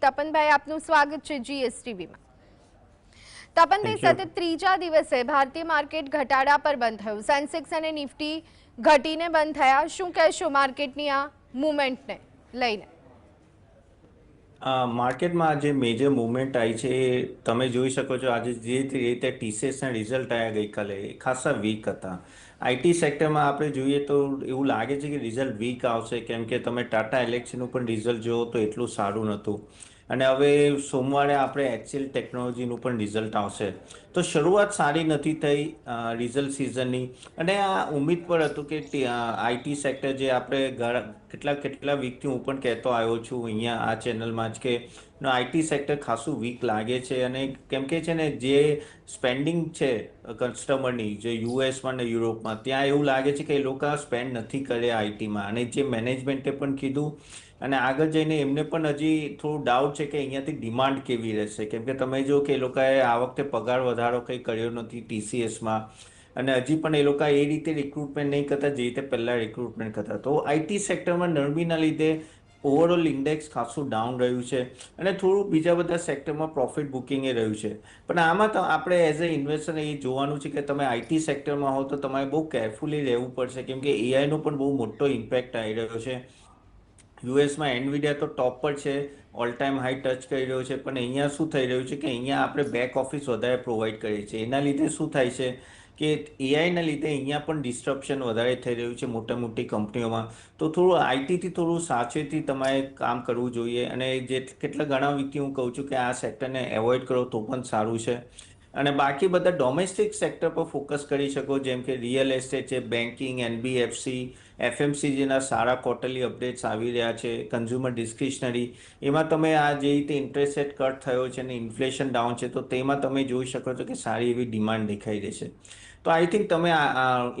તપનભાઈ આપનું સ્વાગત છે જીએસટીવીમાં। તપનભાઈ, થેન્ક યુ। સતત ત્રીજા દિવસે ભારતીય માર્કેટ ઘટાડા પર બંધ થયું। સેન્સેક્સ અને નિફ્ટી ઘટીને બંધ થયા। શું કહેશો માર્કેટની આ મૂવમેન્ટને લઈને? માર્કેટમાં આજે મેજર મુવમેન્ટ આવી છે એ તમે જોઈ શકો છો। આજે જે રીતે ટીસીએસના રિઝલ્ટ આવ્યા ગઈકાલે એ ખાસા વીક હતા। આઈટી સેક્ટરમાં આપણે જોઈએ તો એવું લાગે છે કે રિઝલ્ટ વીક આવશે, કેમ કે તમે ટાટા એલેક્સીનું પણ રિઝલ્ટ જુઓ તો એટલું સારું નહોતું। અને હવે સોમવારે આપણે એચસીએલ ટેકનોલોજીનું પણ રિઝલ્ટ આવશે। તો શરૂઆત સારી નથી થઈ રિઝલ્ટ સિઝનની, અને આ ઉમ્મીદ પર હતું કે આઈટી સેક્ટર જે આપણે કેટલા વીકથી હું પણ કહેતો આવ્યો છું અહીંયા આ ચેનલમાં જ, કે આઈટી સેક્ટર ખાસું વીક લાગે છે। અને કેમ કે છે ને, જે સ્પેન્ડિંગ છે કસ્ટમરની, જે યુએસમાં ને યુરોપમાં, ત્યાં એવું લાગે છે કે એ લોકો સ્પેન્ડ નથી કર્યા આઈટીમાં। અને જે મેનેજમેન્ટે પણ કીધું, અને આગળ જઈને એમને પણ હજી થોડું ડાઉટ છે કે અહીંયાથી ડિમાન્ડ કેવી રહેશે, કેમ કે તમે જો કે એ લોકોએ આ વખતે પગાર વધારો કંઈ કર્યો નથી ટીસીએસમાં, અને હજી પણ એ લોકો એ રીતે રિક્રુટમેન્ટ નહીં કરતા જે રીતે પહેલાં રિક્રુટમેન્ટ કરતા। તો આઈટી સેક્ટરમાં નરમીના લીધે ઓવરઓલ ઇન્ડેક્સ ખાસું ડાઉન રહ્યું છે, અને થોડું બીજા બધા સેક્ટરમાં પ્રોફિટ બુકિંગ એ રહ્યું છે। પણ આમાં તો આપણે એઝ અ ઇન્વેસ્ટર એ જોવાનું છે કે તમે આઈટી સેક્ટરમાં હો તો તમારે બહુ કેરફુલી રહેવું પડશે, કેમ કે એઆઈનો પણ બહુ મોટો ઇમ્પેક્ટ આવી રહ્યો છે। યુએસમાં એનવીડિયા તો ટોપ પર છે, ઓલ ટાઈમ હાઈ ટચ કરી રહ્યો છે, પણ અહીંયા શું થઈ રહ્યું છે કે અહીંયા આપણે બેક ઓફિસ વધારે પ્રોવાઈડ કરીએ છીએ। એના લીધે શું થાય છે કે એઆઈના લીધે અહીંયા પણ ડિસ્ટ્રપ્શન વધારે થઈ રહ્યું છે મોટી મોટી કંપનીઓમાં। તો થોડું આઈટીથી થોડું સાવચેતી તમારે કામ કરવું જોઈએ, અને જે કેટલા ઘણા વ્યક્તિ હું કહું છું કે આ સેક્ટરને એવોઇડ કરો તો પણ સારું છે। અને બાકી બધા ડોમેસ્ટિક સેક્ટર પર ફોકસ કરી શકો, જેમ કે રિયલ એસ્ટેટ છે, બેન્કિંગ, એનબીએફસી, એફએમસીજીના સારા ક્વાર્ટરલી અપડેટ્સ આવી રહ્યા છે, કન્ઝ્યુમર ડિસ્ક્રિશનરી, એમાં તમે આ જે રીતે ઇન્ટરેસ્ટ રેટ કટ થયો છે અને ઇન્ફ્લેશન ડાઉન છે, તો તેમાં તમે જોઈ શકો છો કે સારી એવી ડિમાન્ડ દેખાઈ રહેશે। તો આઈ થિંક તમે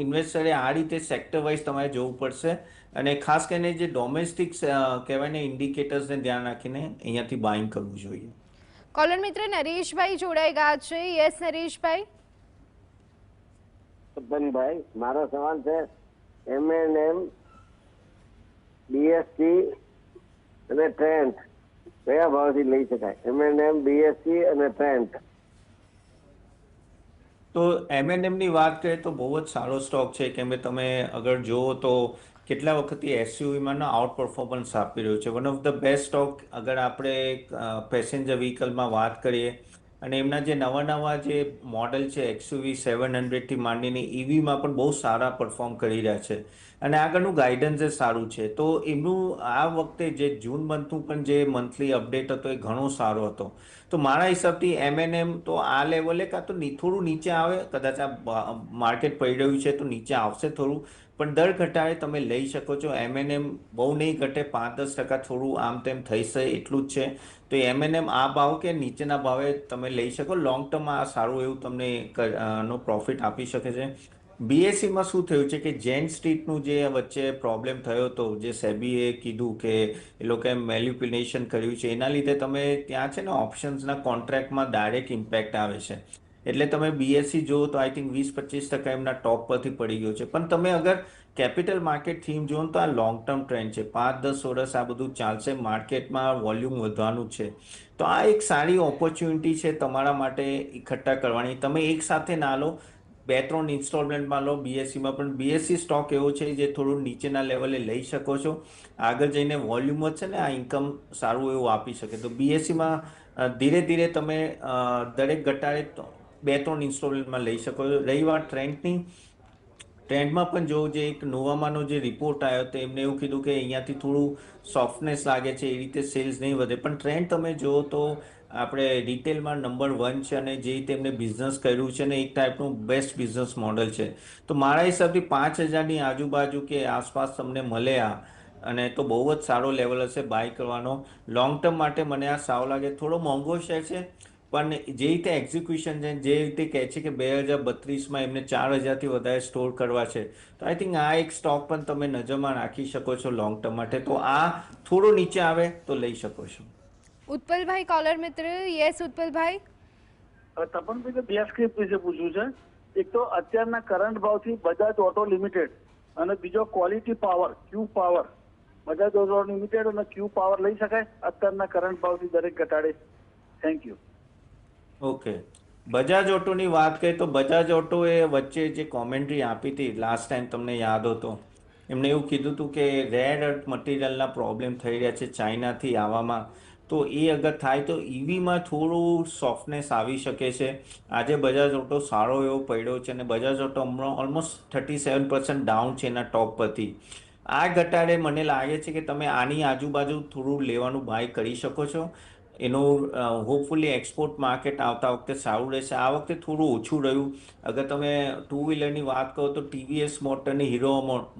ઇન્વેસ્ટરે આ રીતે સેક્ટર વાઇઝ તમારે જોવું પડશે, અને ખાસ કરીને જે ડોમેસ્ટિક કહેવાય ને ઇન્ડિકેટર્સને ધ્યાન રાખીને અહીંયાથી બાઇંગ કરવું જોઈએ। કોલર મિત્ર નરેશભાઈ જોડાઈ ગયા છે। યસ નરેશભાઈ। ભાઈ, મારો સવાલ છે એમએનએમ, બીએસસી અને ટ્રેન્ટ કયા ભાવથી લઈ શકાય? એમએનએમ, બીએસસી અને ટ્રેન્ટ। તો એમએનએમની વાત કરીએ તો બહુ જ સારો સ્ટોક છે, કેમ કે તમે અગર જુઓ તો કેટલા વખતથી એસયુવીમાં આઉટ પરફોર્મન્સ આપી રહ્યું છે। One of the best stock અગર આપણે પેસેન્જર વ્હીકલમાં વાત કરીએ, અને એમના જે નવા જે મોડલ છે એક્સયુવી 700થી માંડીને ઈવીમાં પણ બહુ સારા પરફોર્મ કરી રહ્યા છે, અને આગળનું ગાઈડન્સ એ સારું છે। તો એમનું આ વખતે જે જૂન મંથનું પણ જે મંથલી અપડેટ હતો એ ઘણો સારો હતો। તો મારા હિસાબથી એમએનએમ તો આ લેવલે કાં તો થોડું નીચે આવે, કદાચ આ માર્કેટ પડી રહ્યું છે તો નીચે આવશે થોડું, પણ દર ઘટાડે તમે લઈ શકો છો। એમએનએમ બહુ નહીં ઘટે, 5-10% થોડું આમ તેમ થઈ શકે એટલું જ છે। તો એમએનએમ આ ભાવ કે નીચેના ભાવે તમે લઈ શકો। લોંગ ટર્મમાં આ સારું એવું તમને નો પ્રોફિટ આપી શકે છે। બીએસસીમાં શું થયું છે કે જેન સ્ટ્રીટનું જે વચ્ચે પ્રોબ્લેમ થયો હતો, જે સેબીએ કીધું કે એ લોકોએ મેલ્યુપ્યુલેશન કર્યું છે, એના લીધે તમે ત્યાં છે ને ઓપ્શન્સના કોન્ટ્રાક્ટમાં ડાયરેક્ટ ઇમ્પેક્ટ આવે છે। એટલે તમે બીએસસી જુઓ તો આઈ થિંક 20-25% એમના ટોપ પરથી પડી ગયો છે। પણ તમે અગર કેપિટલ માર્કેટ થીમ જુઓ તો આ લોંગ ટર્મ ટ્રેન્ડ છે, 5-10 વર્ષ આ બધું ચાલશે, માર્કેટમાં વોલ્યુમ વધવાનું છે। તો આ એક સારી ઓપોર્ચ્યુનિટી છે તમારા માટે ઇકઠ્ઠા કરવાની। તમે એક સાથે ના લો, 2-3 ઇન્સ્ટોલમેન્ટમાં લો બીએસસીમાં, પણ બીએસસી સ્ટોક એવો છે જે થોડું નીચેના લેવલે લઈ શકો છો। આગળ જઈને વોલ્યુમ વધશે ને આ ઇન્કમ સારું એવું આપી શકે। તો બીએસસીમાં ધીરે ધીરે તમે દરેક ઘટાડે 2-3 ઇન્સ્ટોલમેન્ટમાં લઈ શકો છો। રહી વાત ટ્રેન્ડની, ટ્રેન્ડમાં પણ જો જે એક નોવામાનો જે રિપોર્ટ આવ્યો તો એમને એવું કીધું કે અહીંયાથી થોડું સોફ્ટનેસ લાગે છે, એ રીતે સેલ્સ નહીં વધે, પણ ટ્રેન્ડ તમે જુઓ તો આપણે રિટેલમાં નંબર 1 છે, અને જે રીતે એમને બિઝનેસ કર્યું છે ને એક ટાઈપનું બેસ્ટ બિઝનેસ મોડલ છે। તો મારા હિસાબથી 5,000ની આજુબાજુ કે આસપાસ તમને મળે અને તો બહુ જ સારો લેવલ હશે બાય કરવાનો। લોંગ ટર્મ માટે મને આ સાવ લાગે, થોડો મોંઘો શેર છે, પણ જે રીતે એક્ઝિક્યુશન છે, જે રીતે કહે છે કે 2032માં એમને 4,000થી વધારે સ્ટોર કરવા છે, તો આઈ થિંક આ એક સ્ટોક પણ તમે નજરમાં રાખી શકો છો લોંગ ટર્મ માટે। તો આ થોડો નીચે આવે તો લઈ શકો છો। ઉત્પલભાઈ કોલર મિત્ર। યસ ઉત્પલભાઈ। તપનભાઈ, બે સ્ક્રિપ્ટ વિશે પૂછવું છે। એક તો અત્યારના કરંટ ભાવથી બજાજ ઓટો લિમિટેડ, અને બીજો ક્વોલિટી પાવર, ક્યુ પાવર, બજાજ ઓટો લિમિટેડ અને ક્યુ પાવર લઈ શકાય અત્યારના કરંટ ભાવથી દરેક ઘટાડે? Thank you. ઓકે, બજાજ ઓટોની વાત કરીએ તો બજાજ ઓટોએ વચ્ચે જે કોમેન્ટ્રી આપી હતી લાસ્ટ ટાઈમ, તમને યાદ હતો, એમણે એવું કીધું હતું કે રેર અર્થ મટીરિયલના પ્રોબ્લેમ થઈ રહ્યા છે ચાઇનાથી આવવામાં, તો એ અગર થાય તો ઈવીમાં થોડું સોફ્ટનેસ આવી શકે છે. આજે બજાજ ઓટો સારો એવો પડ્યો છે અને બજાજ ઓટો હમણાં ઓલમોસ્ટ 37% ડાઉન છે એના ટોપ પરથી. આ ઘટાડે મને લાગે છે કે તમે આની આજુબાજુ થોડું લેવાનું બાય કરી શકો છો. એનું હોપફુલી એક્સપોર્ટ માર્કેટ આવતા વખતે સારું રહેશે. આ વખતે થોડું ઓછું રહ્યું. અગર તમે ટુ વ્હીલરની વાત કરો તો ટીવીએસ મોટરની હીરો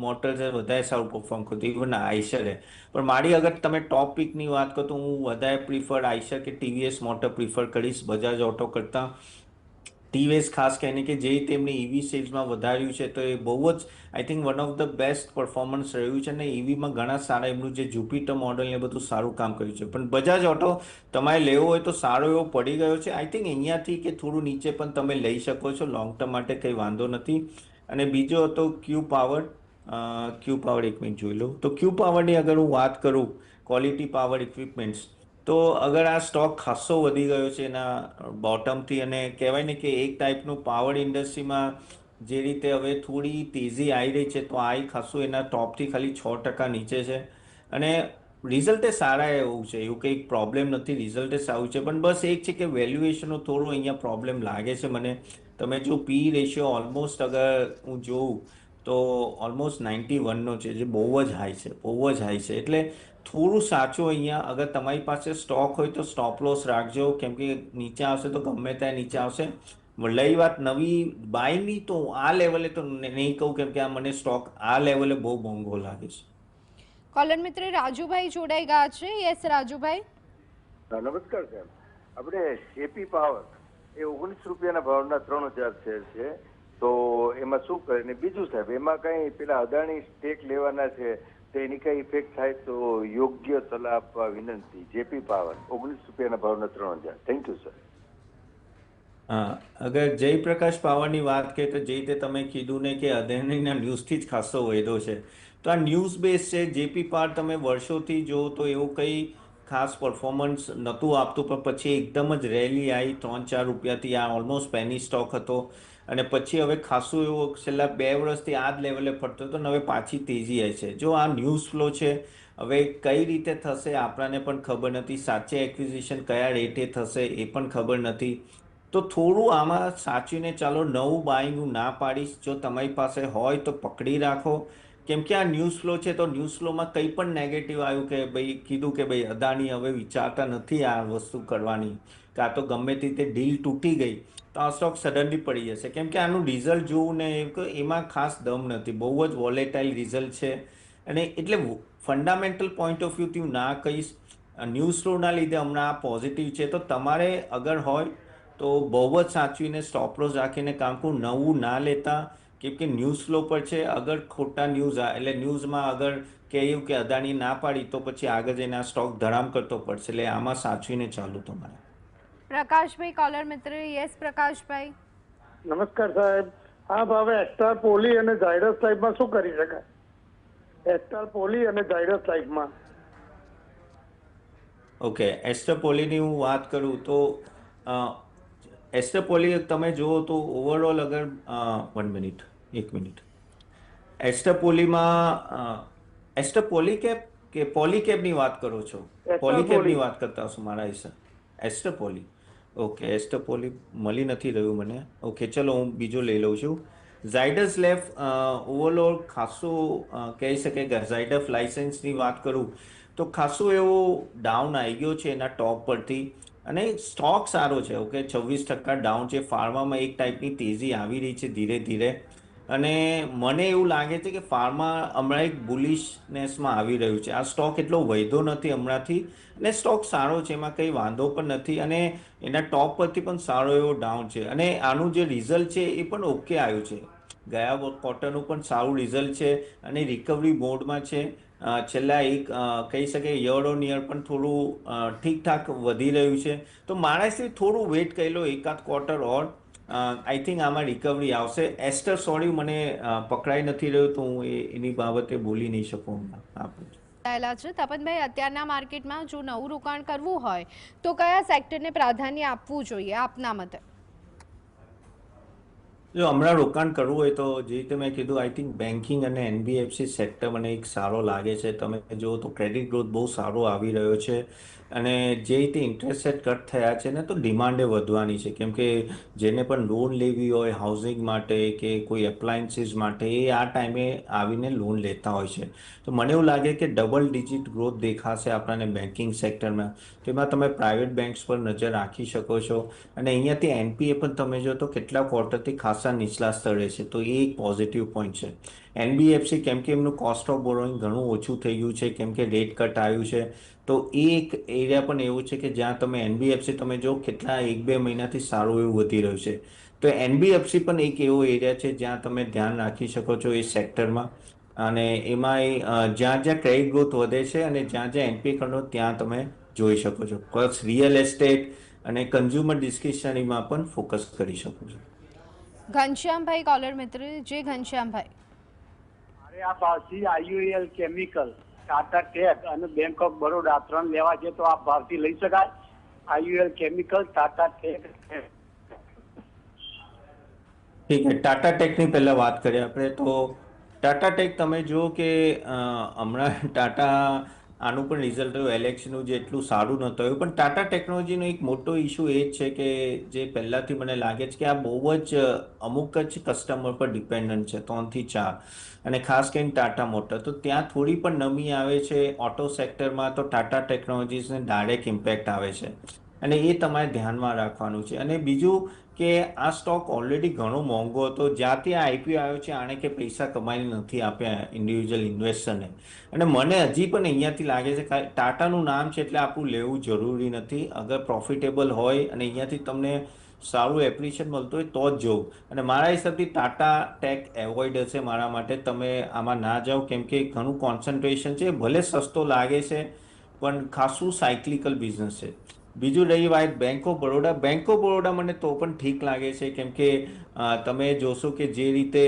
મોટર્સે વધારે સારું પરફોર્મ કર્યું, ઇવન આઈશરે. પણ મારી અગર તમે ટોપ પિકની વાત કરો તો હું વધારે પ્રિફર આઈશર કે ટીવીએસ મોટર પ્રિફર કરીશ બજાજ ઓટો કરતાં. ટીવીએસ ખાસ કરીને કે જે તેમની ઈવી સેલ્સમાં વધાર્યું છે તો એ બહુ જ I think one of the best performance રહ્યું છે. અને ઈવીમાં ઘણા સારા એમનું જે જુપિટર મોડલ એ બધું સારું કામ કર્યું છે. પણ બજાજ ઓટો તમારે લેવો હોય તો સારો એવો પડી ગયો છે. આઈ થિંક અહીંયાથી કે થોડું નીચે પણ તમે લઈ શકો છો, લોંગ ટર્મ માટે કંઈ વાંધો નથી. અને બીજો હતો ક્યુ પાવર. ક્યુ પાવર એક મિનિટ જોઈ લો. તો ક્યુ પાવરની અગર હું વાત કરું, ક્વોલિટી પાવર ઇક્વિપમેન્ટ્સ, તો અગર આ સ્ટોક ખાસો વધી ગયો છે એના બોટમથી, અને કહેવાય ને કે એક ટાઈપનું પાવર ઇન્ડસ્ટ્રીમાં જે રીતે હવે થોડી તેજી આવી રહી છે, તો આ ખાસું એના ટોપથી ખાલી 6% નીચે છે. અને રિઝલ્ટે સારા એવું છે, એવું કંઈક પ્રોબ્લેમ નથી, રિઝલ્ટે સારું છે. પણ બસ એક છે કે વેલ્યુએશનનો થોડું અહીંયા પ્રોબ્લેમ લાગે છે મને. તમે જો પી રેશિયો ઓલમોસ્ટ અગર હું જોઉં તો ઓલમોસ્ટ 91નો છે, જે બહુ જ હાઈ છે, બહુ જ હાઈ છે. એટલે થોડું સાચું અહીંયા. અગર તમારી પાસે સ્ટોક હોય તો સ્ટોપ લોસ રાખજો, કેમ કે નીચે આવશે તો ગમે ત્યાં નીચે આવશે. લઈ વાત નવી બાયની, તો આ લેવલે તો નહીં કહું, કેમ કે આ મને સ્ટોક આ લેવલે બહુ મોંઘો લાગે છે. કોલર મિત્ર રાજુભાઈ જોડાઈ ગયા છે. યસ રાજુભાઈ. નમસ્કાર સાહેબ. આપણે જેપી પાવર એ 19 રૂપિયાના ભાવના 3000 શેર છે, તો એમાં શું કરે? ને બીજું સાહેબ, એમાં કઈ પેલા અદાણી સ્ટેક લેવાના છે, તો એની કઈ ઇફેક્ટ થાય તો યોગ્ય સલાહ આપવા વિનંતી. જેપી પાવર 19 રૂપિયાના ભાવના 3000. Thank you sir. હા, અગર જયપ્રકાશ પાવરની વાત કરીએ તો જે રીતે તમે કીધું ને કે અદાણીના ન્યૂઝથી જ ખાસો વધ્યો છે, તો આ ન્યૂઝ બેઝ છે. જેપી પાવર તમે વર્ષોથી જો તો એવું કંઈ ખાસ પરફોર્મન્સ નહોતું આપતું, પણ પછી એકદમ જ રેલી આવી 3-4 રૂપિયાથી. આ ઓલમોસ્ટ પેની સ્ટોક હતો અને પછી હવે ખાસું એવું છેલ્લા 2 વર્ષથી આ જ લેવલે ફરતો હતો, અને હવે પાછી તેજી આવી છે. જો આ ન્યૂઝ ફ્લો છે, હવે કઈ રીતે થશે આપણને પણ ખબર નથી. સાચે એક્વિઝિશન કયા રેટે થશે એ પણ ખબર નથી. તો થોડું આમાં સાચવીને ચાલો. નવું બાઇંગ હું ના પાડીશ. જો તમારી પાસે હોય તો પકડી રાખો, કેમ કે આ ન્યૂઝ ફ્લો છે. તો ન્યૂઝ ફ્લોમાં કંઈ પણ નેગેટિવ આવ્યું કે ભાઈ કીધું કે ભાઈ અદાણી હવે વિચારતા નથી આ વસ્તુ કરવાની, કાં તો ગમે તે રીતે ડીલ તૂટી ગઈ, તો આ સ્ટોક સડનલી પડી જશે. કેમ કે આનું રિઝલ્ટ જોવું ને એમાં ખાસ દમ નથી, બહુ જ વોલેટાઇલ રિઝલ્ટ છે. અને એટલે ફંડામેન્ટલ પોઈન્ટ ઓફ વ્યૂથી હું ના કહીશ. ન્યૂઝ ફ્લોના લીધે હમણાં આ પોઝિટિવ છે. તો તમારે અગર હોય તો બહુ જ સાચવીને સ્ટોપ લોસ રાખીને કામ કરું, નવું ના લેતા, કેમ કે ન્યૂઝ ફ્લો પર છે. અગર ખોટા ન્યૂઝ એટલે ન્યૂઝમાં અગર કહ્યું કે અદાણી ના પાડી, તો પછી આગળ જઈને આ સ્ટોક ધડામ કરતો પડશે. એટલે આમાં સાચવીને ચાલુ તમારે. પ્રકાશભાઈ કોલર મિત્ર. યસ પ્રકાશભાઈ. નમસ્કાર સાહેબ. આ ભાવે એસ્ટાર પોલી અને ઝાયડસ લાઈફમાં શું કરી શકાય? એસ્ટાર પોલી અને ઝાયડસ લાઈફમાં. ઓકે, એસ્ટર પોલીની હું વાત કરું તો એસ્ટર પોલી તમે જુઓ તો ઓવરઓલ અગર 1 મિનિટ, 1 મિનિટ. એસ્ટર પોલીમાં એસ્ટર પોલીકેપ કે પોલીકેપની વાત કરો છો? પોલીકેપની વાત કરતા હશો મારા હિસાબ. એસ્ટર પોલી. ઓકે, એસ્ટર પોલી મળી નથી રહ્યું મને. ઓકે, ચલો હું બીજો લઈ લઉં છું. ઝાયડસ લેફ ઓવરઓલ ખાસું કહી શકે કે ઝાયડસ લાઇસન્સની વાત કરું તો ખાસું એવો ડાઉન આવી ગયો છે એના ટોપ પરથી. અને સ્ટોક સારો છે. ઓકે, 26% ડાઉન છે. ફાર્મામાં એક ટાઈપની તેજી આવી રહી છે ધીરે ધીરે. અને મને એવું લાગે છે કે ફાર્મા હમણાં એક બુલિશનેસમાં આવી રહ્યું છે. આ સ્ટોક એટલો વધ્યો નથી હમણાંથી, અને સ્ટોક સારો છે, એમાં કંઈ વાંધો પણ નથી. અને એના ટોપ પરથી પણ સારો એવો ડાઉન છે. અને આનું જે રિઝલ્ટ છે એ પણ ઓકે આવ્યું છે. ગયા ક્વાર્ટરનું પણ સારું રિઝલ્ટ છે અને રિકવરી મોડમાં છે. છેલ્લા એક કહી શકે યર ઓન યર પણ થોડું ઠીકઠાક વધી રહ્યું છે. તો માણસથી થોડું વેઇટ કરી લો, એકાદ ક્વાર્ટર ઓર. આઈ થિંક આમાં રિકવરી આવશે. એસ્ટર સોરી મને પકડાઈ નથી રહ્યું, તો હું એની બાબતે બોલી નહીં શકું. આપણે જોડાયેલા છે. તપનભાઈ, અત્યારના માર્કેટમાં જો નવું રોકાણ કરવું હોય તો કયા સેક્ટરને પ્રાધાન્ય આપવું જોઈએ આપના મતે? જો હમણાં રોકાણ કરવું હોય તો જે રીતે મેં કીધું, આઈ થિંક બેન્કિંગ અને એનબીએફસી સેક્ટર મને એક સારો લાગે છે. તમે જુઓ તો ક્રેડિટ ગ્રોથ બહુ સારો આવી રહ્યો છે અને જે રીતે ઇન્ટરેસ્ટ રેટ કટ થયા છે ને, તો ડિમાન્ડે વધવાની છે. કેમ કે જેને પણ લોન લેવી હોય હાઉસિંગ માટે કે કોઈ એપ્લાયન્સીસ માટે, એ આ ટાઈમે આવીને લોન લેતા હોય છે. તો મને એવું લાગે કે ડબલ ડિજિટ ગ્રોથ દેખાશે આપણને બેન્કિંગ સેક્ટરમાં. તો એમાં તમે પ્રાઇવેટ બેંક્સ પર નજર રાખી શકો છો. અને અહીંયાથી એનપીએ પણ તમે જો તો કેટલા ક્વાર્ટરથી ખાસા નીચલા સ્તરે છે, તો એ એક પોઝિટિવ પોઈન્ટ છે. એનબીએફસી કેમ કે એમનું કોસ્ટ ઓફ બોરોઈંગ ઘણું ઓછું થઈ ગયું છે, કેમ કે રેટ કટ આવ્યું છે. તો એ એક એરિયા પણ એવું છે કે જ્યાં તમે એનબીએફસી તમે જો કેટલા 1-2 મહિનાથી સારું એવું વધી રહ્યું છે. તો એનબીએફસી પણ એક એવો એરિયા છે જ્યાં તમે ધ્યાન રાખી શકો છો એ સેક્ટરમાં. અને એમાં જ્યાં જ્યાં ક્રેડિટ ગ્રોથ વધે છે અને જ્યાં જ્યાં એનપીએ કરનો ત્યાં તમે જોઈ શકો છો. પ્લસ રિયલ એસ્ટેટ અને કન્ઝ્યુમર ડિસ્ક્રિશનરીમાં પણ ફોકસ કરી શકો છો. ઘનશ્યામભાઈ કોલર મિત્ર, જે ઘનશ્યામભાઈ, મારે આ ભાવથી આઈયુએલ કેમિકલ, ટાટા ટેક અને બેંક ઓફ બરોડા 3 લેવા છે, તો આ ભાવથી લઈ શકાય? આઈયુએલ કેમિકલ, ટાટા ટેક. ઠીક છે, ટાટા ટેકની પહેલાં વાત કરીએ આપણે. તો ટાટા ટેક તમે જુઓ કે હમણાં ટાટા આનું પણ રિઝલ્ટ થયું એલેક્સનું, જે એટલું સારું નહોતું થયું. પણ ટાટા ટેકનોલોજીનો એક મોટો ઇશ્યુ એ જ છે કે જે પહેલાંથી મને લાગે છે કે આ બહુ જ અમુક જ કસ્ટમર પર ડિપેન્ડન્ટ છે, 3 થી 4. અને ખાસ કરીને ટાટા મોટર, તો ત્યાં થોડી પણ નમી આવે છે ઓટો સેક્ટરમાં, તો ટાટા ટેકનોલોજીસને ડાયરેક્ટ ઇમ્પેક્ટ આવે છે. અને એ તમારે ધ્યાનમાં રાખવાનું છે. અને બીજું કે આ સ્ટોક ઓલરેડી ઘણો મોંઘો હતો. જ્યાંથી આ આઈપીઓ આવ્યો છે, આણે કે પૈસા કમાઈને નથી આપ્યા ઇન્ડિવિજ્યુઅલ ઇન્વેસ્ટરને. અને મને હજી પણ અહીંયાથી લાગે છે કે ટાટાનું નામ છે એટલે આપણું લેવું જરૂરી નથી. અગર પ્રોફિટેબલ હોય અને અહીંયાથી તમને સારું એપ્રિશિએશન મળતું હોય તો જ જવું. અને મારા હિસાબથી ટાટા ટેક એવોઇડ હશે મારા માટે. તમે આમાં ના જાઓ, કેમ કે ઘણું કોન્સન્ટ્રેશન છે. ભલે સસ્તો લાગે છે પણ ખાસું સાયક્લિકલ બિઝનેસ છે. બીજું રહી વાત bank of Baroda. Bank of Baroda મને તો પણ ઠીક લાગે છે, કેમ કે તમે જોશો કે જે રીતે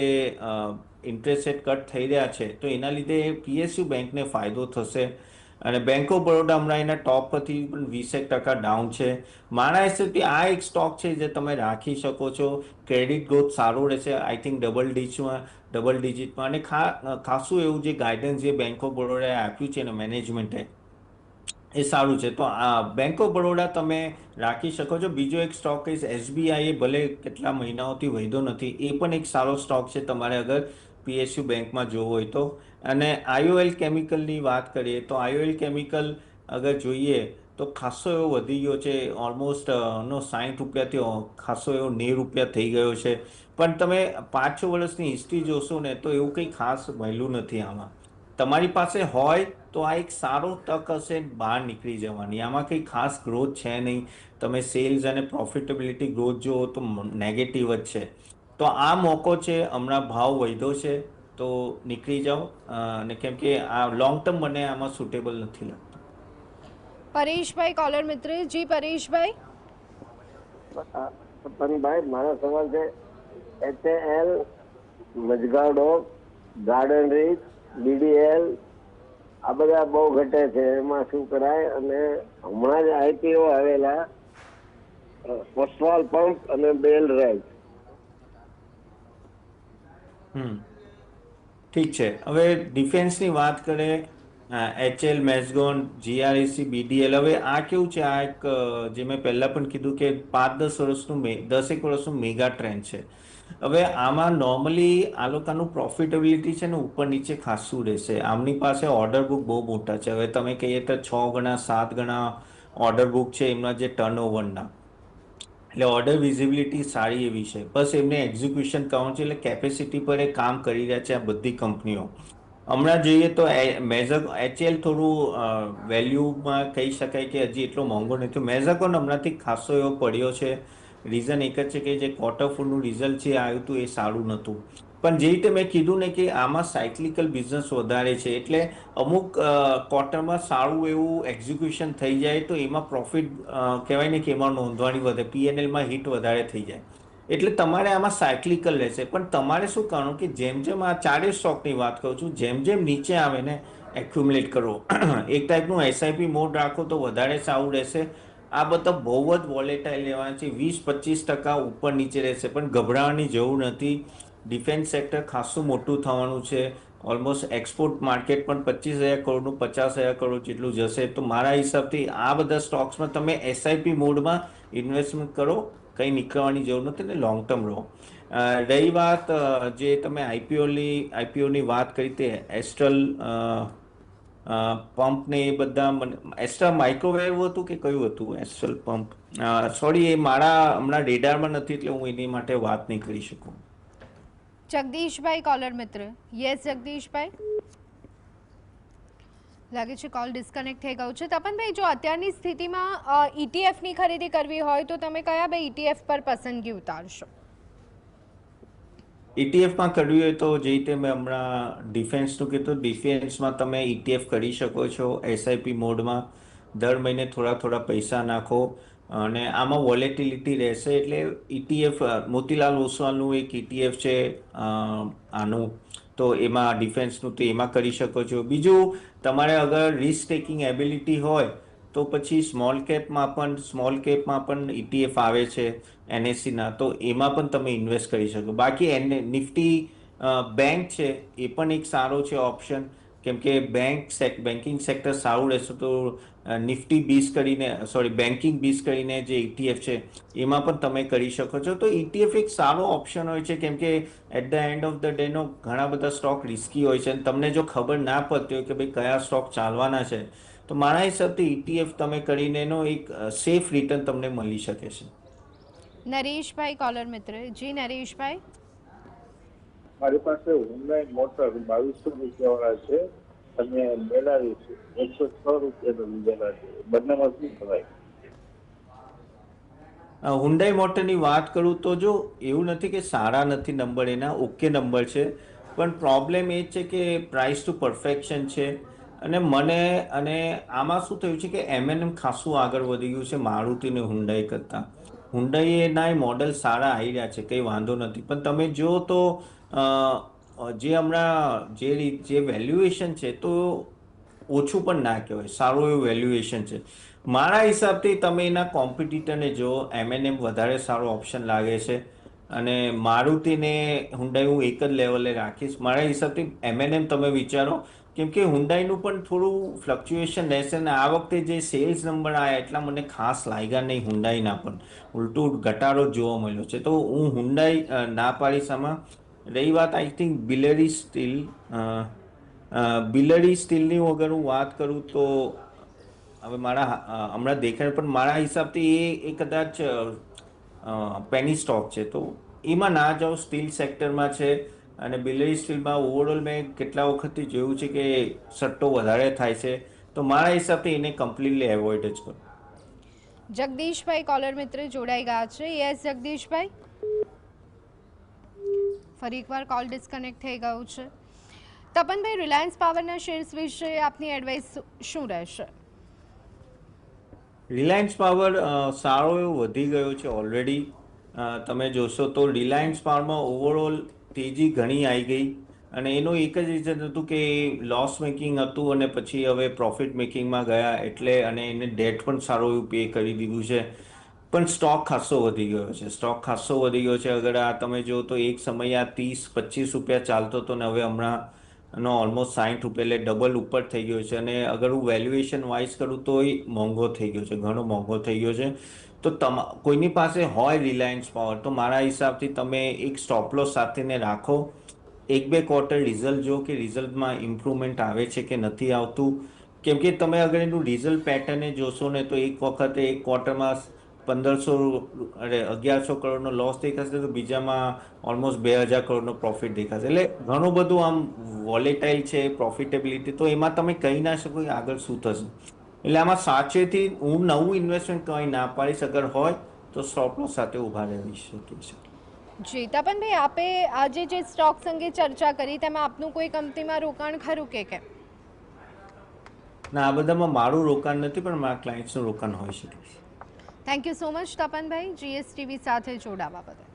ઇન્ટરેસ્ટ રેટ કટ થઈ રહ્યા છે, તો એના લીધે પીએસયુ બેંકને ફાયદો થશે. અને બેંક ઓફ બરોડા હમણાં એના ટોપ પરથી પણ 20% ડાઉન છે. મારા હિસાબથી આ એક સ્ટોક છે જે તમે રાખી શકો છો. ક્રેડિટ ગ્રોથ સારો રહેશે, આઈ થિંક ડબલ ડિજિટમાં. અને ખાસું એવું જે ગાઈડન્સ જે બેંક ઓફ બરોડાએ આપ્યું છે ને મેનેજમેન્ટે, એ સારું છે. તો આ બેંક ઓફ બરોડા તમે રાખી શકો છો. બીજો એક સ્ટોક ઇઝ એસબીઆઈ. એ ભલે કેટલા મહિનાઓથી વધ્યો નથી, એ પણ એક સારો સ્ટોક છે તમારે અગર પીએસયુ બેંકમાં જોવો હોય તો. અને આઈઓએલ કેમિકલની વાત કરીએ તો આઈઓએલ કેમિકલ અગર જોઈએ તો ખાસો એવો વધી ગયો છે. ઓલમોસ્ટ ₹60થી ખાસો એવો ₹90 થઈ ગયો છે. પણ તમે 5-6 વર્ષની હિસ્ટ્રી જોશો ને, તો એવું કંઈ ખાસ મળ્યું નથી આમાં. તમારી પાસે હોય તો આ એક સારો તક હશે બહાર નીકળી જવાની. આમાં કંઈ ખાસ ગ્રોથ છે નહીં. તમે સેલ્સ અને પ્રોફિટેબિલિટી ગ્રોથ જુઓ તો નેગેટિવ જ છે. તો આ મોકો છે, હમણાં ભાવ વધ્યો છે તો નીકળી જાઓ. અને કેમ કે આ લોંગ ટર્મ મને આમાં સુટેબલ નથી લાગતું. પરેશભાઈ કોલર મિત્ર, જી પરેશભાઈ, પણ ભાઈ મારો સવાલ છે, HAL, મજગાડો, ગાર્ડન રીચ, BDL આ બધા બહુ ઘટે છે, એમાં શું કરાય? અને હમણાં જ આઈપીઓ આવેલા ઓસ્વાલ પંપ અને બેલ રેલ. ઠીક છે. હવે ડિફેન્સની વાત કરીએ, HL, મેઝગોન, GREC, BDL. હવે આ કેવું છે, આ એક જે મેં પહેલાં પણ કીધું કે 10-10 વર્ષનું મેગા ટ્રેન્ડ છે. હવે આમાં નોર્મલી આ લોકોનું પ્રોફિટેબિલિટી છે ને ઉપર નીચે ખાસું રહેશે. આમની પાસે ઓર્ડર બુક બહુ મોટા છે. હવે તમે કહીએ તો 6 ગણા 7 ગણા ઓર્ડર બુક છે એમના જે ટર્નઓવરના. એટલે ઓર્ડર વિઝિબિલિટી સારી એવી છે. બસ એમને એક્ઝિક્યુશન કરવાનું છે. એટલે કેપેસિટી પર એ કામ કરી રહ્યા છે આ બધી કંપનીઓ. હમણાં જોઈએ તો HL થોડું વેલ્યુમાં કહી શકાય કે હજી એટલો મોંઘો નથી. મેઝાકોન હમણાંથી ખાસો એવો પડ્યો છે. રીઝન એક જ છે કે જે ક્વાર્ટર ફોરનું રિઝલ્ટ છે આવ્યું હતું એ સારું નહોતું. પણ જે રીતે મેં કીધું ને કે આમાં સાયક્લિકલ બિઝનેસ વધારે છે, એટલે અમુક ક્વાર્ટરમાં સારું એવું એક્ઝિક્યુશન થઈ જાય તો એમાં પ્રોફિટ કહેવાય ને કે એમાં નોંધવાની વધે, PNLમાં હિટ વધારે થઈ જાય. એટલે તમારે આમાં સાયક્લિકલ રહેશે. પણ તમારે શું કરવાનું કે જેમ જેમ આ ચારેય સ્ટોકની વાત કરું છું, જેમ જેમ નીચે આવે ને એક્યુમ્યુલેટ કરો. એક ટાઈપનું એસઆઈપી મોડ રાખો તો વધારે સારું રહેશે. આ બધા બહુ જ વોલેટાઇલ રહેવાના છે, 20-25% ઉપર નીચે રહેશે, પણ ગભરાવાની જરૂર નથી. ડિફેન્સ સેક્ટર ખાસું મોટું થવાનું છે. ઓલમોસ્ટ એક્સપોર્ટ માર્કેટ પણ 25,000 કરોડનું 50,000 કરોડ જેટલું જશે. તો મારા હિસાબથી આ બધા સ્ટોક્સમાં તમે એસઆઈપી મોડમાં ઇન્વેસ્ટમેન્ટ કરો, કંઈ નીકળવાની જરૂર નથી ને લોંગ ટર્મ રહો. રહી વાત જે તમે આઈપીઓની વાત કરી તે એસ્ટ્રલ પંપ ને એ બધા, એસ્ટ્રા માઇક્રોવેવ હતું કે કયું હતું એસ્ટ્રલ પંપ? સોરી, એ મારા હમણાં રેડારમાં નથી એટલે હું એની માટે વાત નહીં કરી શકું. જગદીશભાઈ કોલર મિત્ર. યસ જગદીશભાઈ, લાગે છે કોલ ડિસ્કનેક્ટ થઈ ગયું છે. તપનભાઈ, જો અત્યારની સ્થિતિમાં ઈટીએફની ખરીદી કરવી હોય તો તમે કયા બે ઈટીએફ પર પસંદગી ઉતારશો? ઈટીએફમાં કરવી હોય તો જે રીતે મેં હમણાં ડિફેન્સનું કીધું, ડિફેન્સમાં તમે ઈટીએફ કરી શકો છો એસઆઈપી મોડમાં. દર મહિને થોડા પૈસા નાખો અને આમાં વોલેટિલિટી રહેશે. એટલે ઈટીએફ મોતીલાલ ઓસવાલનું એક ઈટીએફ છે આનું, તો એમાં ડિફેન્સનું તો એમાં કરી શકો છો. બીજું, તમારે અગર રિસ્ક ટેકિંગ એબિલિટી હોય તો પછી સ્મોલ કેપમાં પણ ઈટીએફ આવે છે એનએસસીના, તો એમાં પણ તમે ઇન્વેસ્ટ કરી શકો. બાકી નિફ્ટી બેંક છે એ પણ એક સારો છે ઓપ્શન, કેમ કે બેન્કિંગ સેક્ટર સારું રહેશે તો નિફ્ટી બેન્કિંગ બીસ કરીને જે ઈટીએફ છે એમાં પણ તમે કરી શકો છો. તો ઈટીએફ એક સારો ઓપ્શન હોય છે, કેમ કે at the end of the day ઘણા બધા સ્ટોક રિસ્કી હોય છે અને તમને જો ખબર ના પડતી હોય કે ભાઈ કયા સ્ટોક ચાલવાના છે, તો મારા હિસાબથી ઈટીએફ તમે કરીને એનો એક સેફ રિટર્ન તમને મળી શકે છે. નરેશભાઈ કોલર મિત્ર. જી નરેશભાઈ. મારી પાસે હુન્ડાઈ મોટર 2200 રૂપિયાવાળા છે અને મેલાવીસ 106 રૂપિયાનો લીધેલા છે. બંનેમાં શું કરાય? હુન્ડાઈ મોટરની વાત કરું તો જો એવું નથી કે સારા નથી નંબર, એના ઓકે નંબર છે, પણ પ્રોબ્લેમ એ છે કે પ્રાઇસ ટુ પરફેક્શન છે. અને આમાં શું થયું છે કે એમએનએમ ખાસું આગળ વધી ગયું છે મારુતિ ને હુન્ડાઈ કરતાં. હુન્ડાઈના મોડલ સારા આવી રહ્યા છે, કંઈ વાંધો નથી, પણ તમે જો તો જે હમણાં જે વેલ્યુએશન છે તો ઓછું પણ ના કહેવાય, સારું એવું વેલ્યુએશન છે. મારા હિસાબથી તમે એના કોમ્પિટિટરને જો, એમએનએમ વધારે સારો ઓપ્શન લાગે છે અને મારુતિને હુન્ડાઈ હું એક જ લેવલે રાખીશ. મારા હિસાબથી એમએનએમ તમે વિચારો, કેમ કે હુન્ડાઈનું પણ થોડું ફ્લક્ચ્યુએશન રહેશે અને આ વખતે જે સેલ્સ નંબર આવ્યા એટલા મને ખાસ લાગ્યા નહીં હુન્ડાઈના, પણ ઉલટું ઘટાડો જોવા મળ્યો છે. તો હું હુન્ડાઈ ના પાડીશ આમાં. રહી વાત આઈ થિંક બિલરી સ્ટીલની અગર હું વાત કરું તો હવે હમણાં દેખાય, પણ મારા હિસાબથી એ કદાચ પેની સ્ટોક છે, તો એમાં ના જાઓ. સ્ટીલ સેક્ટરમાં છે અને બિલરી સ્ટીલમાં ઓવરઓલ મેં કેટલા વખતથી જોયું છે કે સટ્ટો વધારે થાય છે, તો મારા હિસાબથી એને કમ્પ્લીટલી એવોઇડ જ કરો. જગદીશભાઈ કોલર મિત્ર જોડાઈ ગયા છે. યસ જગદીશભાઈ. ફરી એકવાર કોલ ડિસ્કનેક્ટ થઈ ગયું છે. તપનભાઈ, રિલાયન્સ પાવરના શેર્સ વિશે આપની એડવાઇસ શું રહેશે? રિલાયન્સ પાવર સારો એવો વધી ગયો છે ઓલરેડી. તમે જોશો તો રિલાયન્સ પાવરમાં ઓવરઓલ તેજી ઘણી આવી ગઈ અને એનું એક જ રીઝન હતું કે લોસ મેકિંગ હતું અને પછી હવે પ્રોફિટ મેકિંગમાં ગયા એટલે, અને એને ડેટ પણ સારું એવું પે કરી દીધું છે. પણ સ્ટોક ખાસો વધી ગયો છે. અગર આ તમે જો તો એક સમયે આ 30-25 રૂપિયા ચાલતો હતો ને હવે હમણાં ઓલમોસ્ટ 60 રૂપિયા, એટલે ડબલ ઉપર થઈ ગયો છે. અને અગર હું વેલ્યુએશન વાઇઝ કરું તો એ મોંઘો થઈ ગયો છે, ઘણો મોંઘો થઈ ગયો છે. તો કોઈની પાસે હોય રિલાયન્સ પાવર તો મારા હિસાબથી તમે એક સ્ટોપલોસ સાથેને રાખો. 1-2 ક્વાર્ટર રિઝલ્ટ જો કે રિઝલ્ટમાં ઇમ્પ્રુવમેન્ટ આવે છે કે નથી આવતું, કેમ કે તમે અગર એનું રિઝલ્ટ પેટર્ને જોશો ને તો એક વખતે એક ક્વાર્ટરમાં 1100 કરોડનો લોસ દેખાશે તો બીજામાં ઓલમોસ્ટ 2000 કરોડનો પ્રોફિટ દેખાશે. એટલે ઘણું બધું આમ વોલેટાઇલ છે પ્રોફિટેબિલિટી, તો એમાં તમે કહી ના શકો કે આગળ શું થશે. એટલે આમાં સાચેથી હું નવું ઇન્વેસ્ટમેન્ટ કંઈ ના પાડીશ, અગર હોય તો સ્ટોપ લોસ સાથે ઊભા રહી શકીશ. જી તપનભાઈ, આપે આજે જે સ્ટોક્સ અંગે ચર્ચા કરી તેમાં આપનું કોઈ કંપનીમાં રોકાણ ખરું કે કેમ? ના, આ બધામાં મારું રોકાણ નથી, પણ મારા ક્લાયન્ટ્સનું રોકાણ હોઈ શકે. થેન્ક યુ સો મચ તપનભાઈ, જીએસટીવી સાથે જોડાવા બદલ.